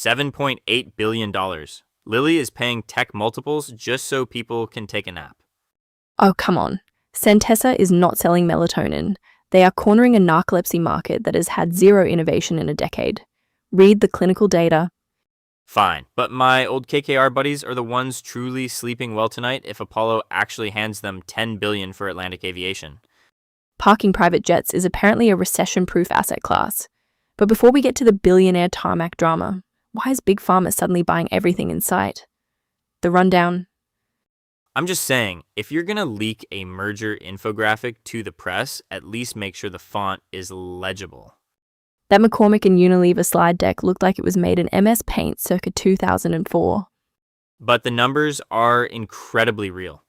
$7.8 billion. Lilly is paying tech multiples just so people can take a nap. Oh, come on. Centessa is not selling melatonin. They are cornering a narcolepsy market that has had zero innovation in a decade. Read the clinical data. Fine, but my old KKR buddies are the ones truly sleeping well tonight if Apollo actually hands them $10 billion for Atlantic Aviation. Parking private jets is apparently a recession-proof asset class. But before we get to the billionaire tarmac drama, why is Big Pharma suddenly buying everything in sight? The rundown. I'm just saying, if you're going to leak a merger infographic to the press, at least make sure the font is legible. That McCormick and Unilever slide deck looked like it was made in MS Paint circa 2004. But the numbers are incredibly real.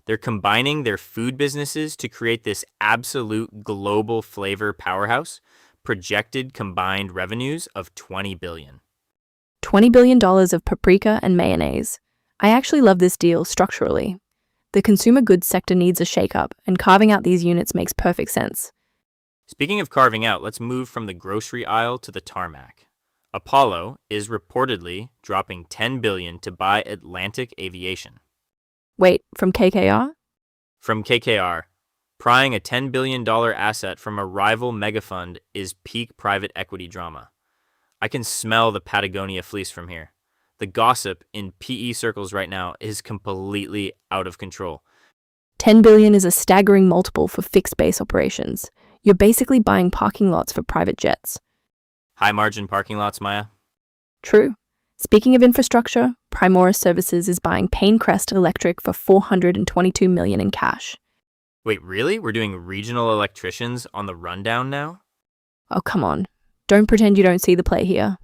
They're combining their food businesses to create this absolute global flavor powerhouse, projected combined revenues of $20 billion. $20 billion of paprika and mayonnaise. I actually love this deal structurally. The consumer goods sector needs a shakeup, and carving out these units makes perfect sense. Speaking of carving out, let's move from the grocery aisle to the tarmac. Apollo is reportedly dropping $10 billion to buy Atlantic Aviation. Wait, from KKR? From KKR, prying a $10 billion asset from a rival megafund is peak private equity drama. I can smell the Patagonia fleece from here. The gossip in PE circles right now is completely out of control. $10 billion is a staggering multiple for fixed-base operations. You're basically buying parking lots for private jets. High-margin parking lots, Maya? True. Speaking of infrastructure, Primoris Services is buying Pinecrest Electric for $422 million in cash. Wait, really? We're doing regional electricians on the rundown now? Oh, come on. Don't pretend you don't see the play here.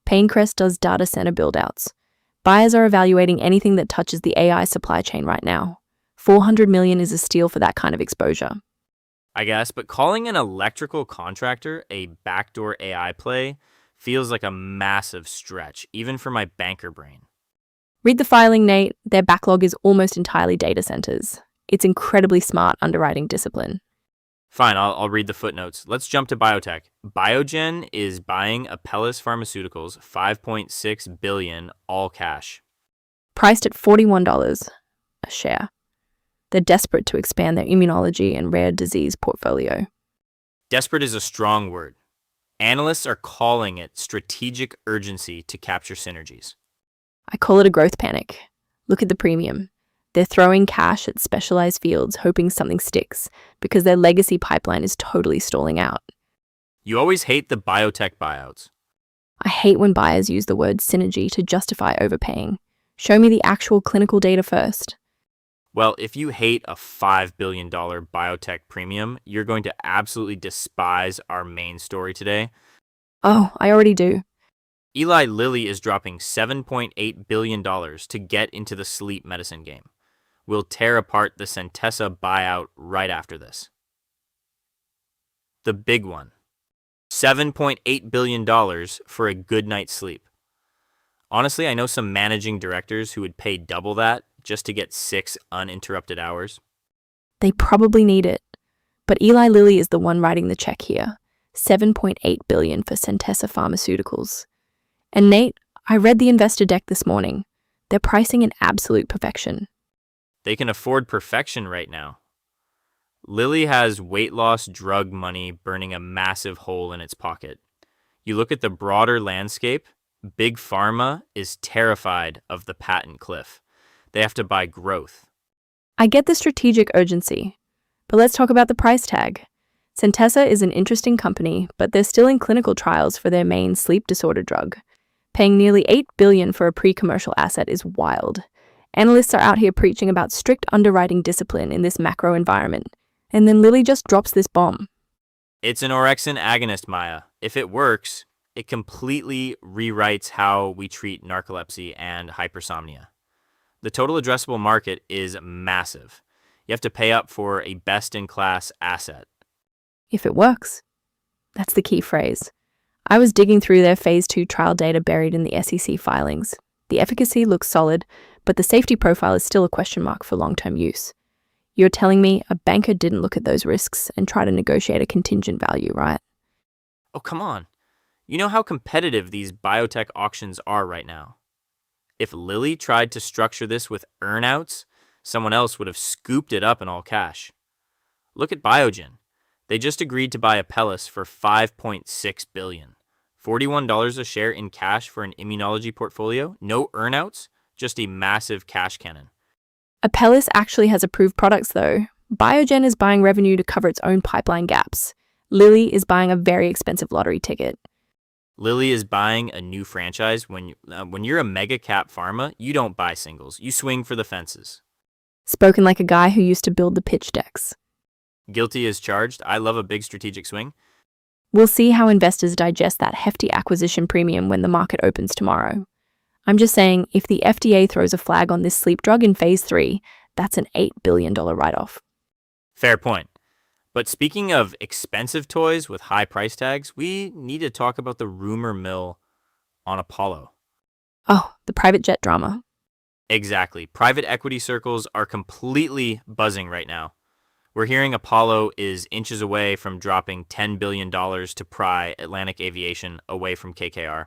Pinecrest does data center build-outs. Buyers are evaluating anything that touches the AI supply chain right now. $400 million is a steal for that kind of exposure. I guess, but calling an electrical contractor a backdoor AI play feels like a massive stretch, even for my banker brain. Read the filing, Nate. Their backlog is almost entirely data centers. It's incredibly smart underwriting discipline. Fine, I'll read the footnotes. Let's jump to biotech. Biogen is buying Apellis Pharmaceuticals, $5.6 billion, all cash. Priced at $41 a share. They're desperate to expand their immunology and rare disease portfolio. Desperate is a strong word. Analysts are calling it strategic urgency to capture synergies. I call it a growth panic. Look at the premium. They're throwing cash at specialized fields hoping something sticks because their legacy pipeline is totally stalling out. You always hate the biotech buyouts. I hate when buyers use the word synergy to justify overpaying. Show me the actual clinical data first. Well, if you hate a $5 billion biotech premium, you're going to absolutely despise our main story today. Oh, I already do. Eli Lilly is dropping $7.8 billion to get into the sleep medicine game. We'll tear apart the Centessa buyout right after this. The big one. $7.8 billion for a good night's sleep. Honestly, I know some managing directors who would pay double that just to get 6 uninterrupted hours. They probably need it. But Eli Lilly is the one writing the check here. $7.8 billion for Centessa Pharmaceuticals. And Nate, I read the investor deck this morning. They're pricing in absolute perfection. They can afford perfection right now. Lilly has weight loss drug money burning a massive hole in its pocket. You look at the broader landscape, Big Pharma is terrified of the patent cliff. They have to buy growth. I get the strategic urgency, but let's talk about the price tag. Centessa is an interesting company, but they're still in clinical trials for their main sleep disorder drug. Paying nearly $8 billion for a pre-commercial asset is wild. Analysts are out here preaching about strict underwriting discipline in this macro environment, and then Lilly just drops this bomb. It's an orexin agonist, Maya. If it works, it completely rewrites how we treat narcolepsy and hypersomnia. The total addressable market is massive. You have to pay up for a best-in-class asset. If it works. That's the key phrase. I was digging through their phase 2 trial data buried in the SEC filings. The efficacy looks solid, but the safety profile is still a question mark for long-term use. You're telling me a banker didn't look at those risks and try to negotiate a contingent value, right? Oh, come on. You know how competitive these biotech auctions are right now. If Lilly tried to structure this with earnouts, someone else would have scooped it up in all cash. Look at Biogen. They just agreed to buy Apellis for $5.6 billion. $41 a share in cash for an immunology portfolio, no earnouts, just a massive cash cannon. Apellis actually has approved products, though. Biogen is buying revenue to cover its own pipeline gaps. Lilly is buying a very expensive lottery ticket. Lilly is buying a new franchise. When you're a mega cap pharma, you don't buy singles. You swing for the fences. Spoken like a guy who used to build the pitch decks. Guilty as charged. I love a big strategic swing. We'll see how investors digest that hefty acquisition premium when the market opens tomorrow. I'm just saying, if the FDA throws a flag on this sleep drug in phase 3, that's an $8 billion write-off. Fair point. But speaking of expensive toys with high price tags, we need to talk about the rumor mill on Apollo. Oh, the private jet drama. Exactly. Private equity circles are completely buzzing right now. We're hearing Apollo is inches away from dropping $10 billion to pry Atlantic Aviation away from KKR.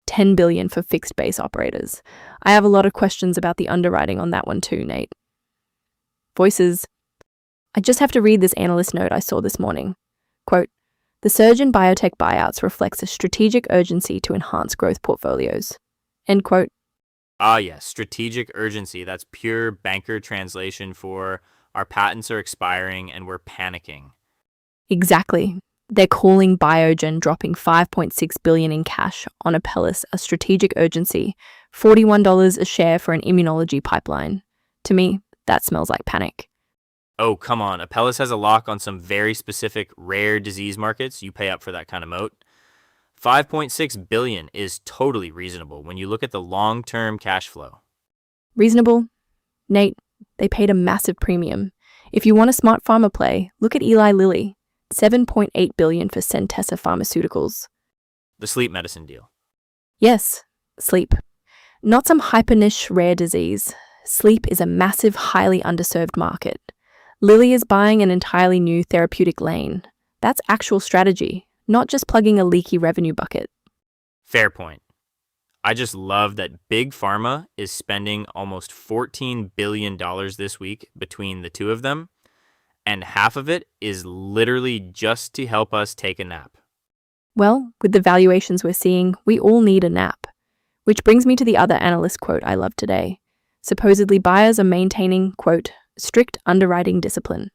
$10 billion for fixed base operators. I have a lot of questions about the underwriting on that one too, Nate. Voices. I just have to read this analyst note I saw this morning. Quote, "The surge in biotech buyouts reflects a strategic urgency to enhance growth portfolios." End quote. Ah, yes, strategic urgency. That's pure banker translation for our patents are expiring and we're panicking. Exactly. They're calling Biogen dropping $5.6 billion in cash on Apellis a strategic urgency, $41 a share for an immunology pipeline. To me, that smells like panic. Oh, come on. Apellis has a lock on some very specific rare disease markets. You pay up for that kind of moat. $5.6 billion is totally reasonable when you look at the long-term cash flow. Reasonable? Nate, they paid a massive premium. If you want a smart pharma play, look at Eli Lilly. $7.8 billion for Centessa Pharmaceuticals. The sleep medicine deal. Yes, sleep. Not some hyper-niche rare disease. Sleep is a massive, highly underserved market. Lilly is buying an entirely new therapeutic lane. That's actual strategy, not just plugging a leaky revenue bucket. Fair point. I just love that Big Pharma is spending almost $14 billion this week between the two of them, and half of it is literally just to help us take a nap. Well, with the valuations we're seeing, we all need a nap. Which brings me to the other analyst quote I love today. Supposedly buyers are maintaining, quote, strict underwriting discipline.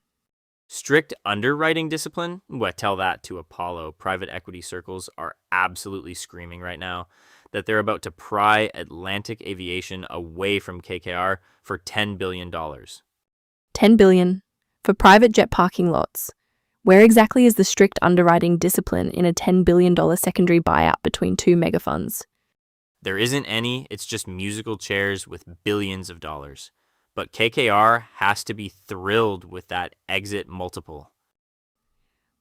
Strict underwriting discipline? What, tell that to Apollo. Private equity circles are absolutely screaming right now that they're about to pry Atlantic Aviation away from KKR for $10 billion. $10 billion for private jet parking lots. Where exactly is the strict underwriting discipline in a $10 billion secondary buyout between two mega funds? There isn't any, it's just musical chairs with billions of dollars. But KKR has to be thrilled with that exit multiple.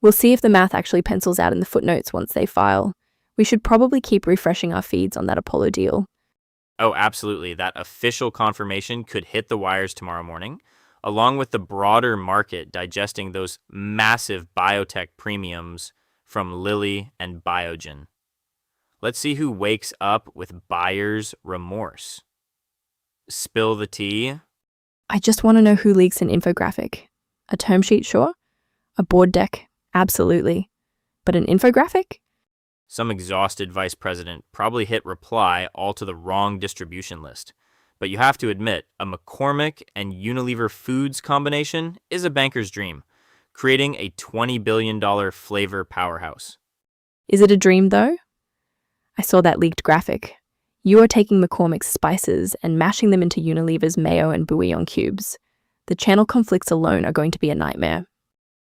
We'll see if the math actually pencils out in the footnotes once they file. We should probably keep refreshing our feeds on that Apollo deal. Oh, absolutely. That official confirmation could hit the wires tomorrow morning, along with the broader market digesting those massive biotech premiums from Lilly and Biogen. Let's see who wakes up with buyer's remorse. Spill the tea. I just want to know who leaks an infographic. A term sheet, sure. A board deck, absolutely. But an infographic? Some exhausted vice president probably hit reply all to the wrong distribution list. But you have to admit, a McCormick and Unilever foods combination is a banker's dream, creating a $20 billion flavor powerhouse. Is it a dream, though? I saw that leaked graphic. You are taking McCormick's spices and mashing them into Unilever's mayo and bouillon cubes. The channel conflicts alone are going to be a nightmare.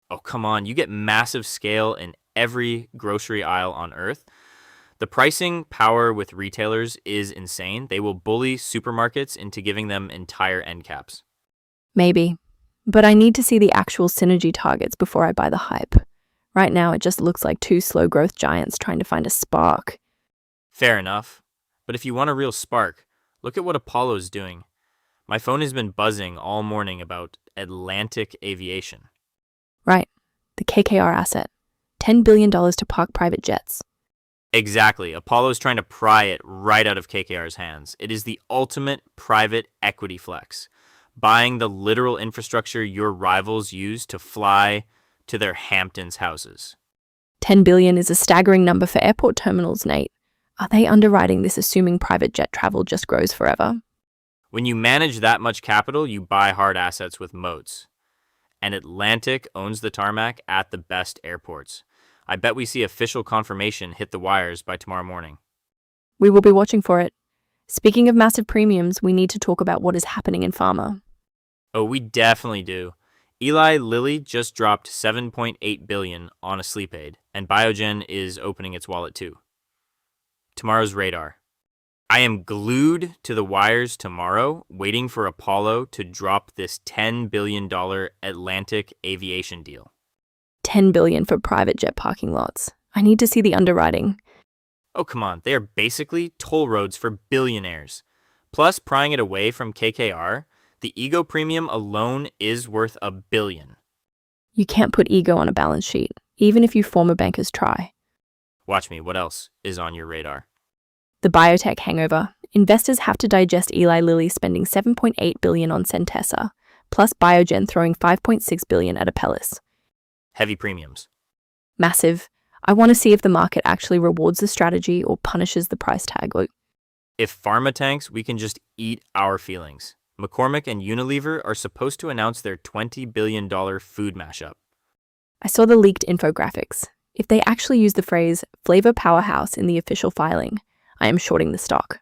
Oh, come on. You get massive scale in every grocery aisle on Earth. The pricing power with retailers is insane. They will bully supermarkets into giving them entire end caps. Maybe. But I need to see the actual synergy targets before I buy the hype. Right now, it just looks like two slow growth giants trying to find a spark. Fair enough. But if you want a real spark, look at what Apollo's doing. My phone has been buzzing all morning about Atlantic Aviation. Right. The KKR asset. $10 billion to park private jets. Exactly. Apollo's trying to pry it right out of KKR's hands. It is the ultimate private equity flex, buying the literal infrastructure your rivals use to fly to their Hamptons houses. 10 billion is a staggering number for airport terminals, Nate. Are they underwriting this assuming private jet travel just grows forever? When you manage that much capital, you buy hard assets with moats. And Atlantic owns the tarmac at the best airports. I bet we see official confirmation hit the wires by tomorrow morning. We will be watching for it. Speaking of massive premiums, we need to talk about what is happening in pharma. Oh, we definitely do. Eli Lilly just dropped $7.8 billion on a sleep aid, and Biogen is opening its wallet too. Tomorrow's radar. I am glued to the wires tomorrow, waiting for Apollo to drop this $10 billion Atlantic Aviation deal. 10 billion for private jet parking lots. I need to see the underwriting. Oh, come on. They are basically toll roads for billionaires. Plus, prying it away from KKR, the ego premium alone is worth $1 billion. You can't put ego on a balance sheet, even if you former bankers try. Watch me. What else is on your radar? The biotech hangover. Investors have to digest Eli Lilly spending 7.8 billion on Centessa, plus Biogen throwing 5.6 billion at Apellis. Heavy premiums. Massive. I want to see if the market actually rewards the strategy or punishes the price tag. If pharma tanks, we can just eat our feelings. McCormick and Unilever are supposed to announce their $20 billion food mashup. I saw the leaked infographics. If they actually use the phrase flavor powerhouse in the official filing, I am shorting the stock.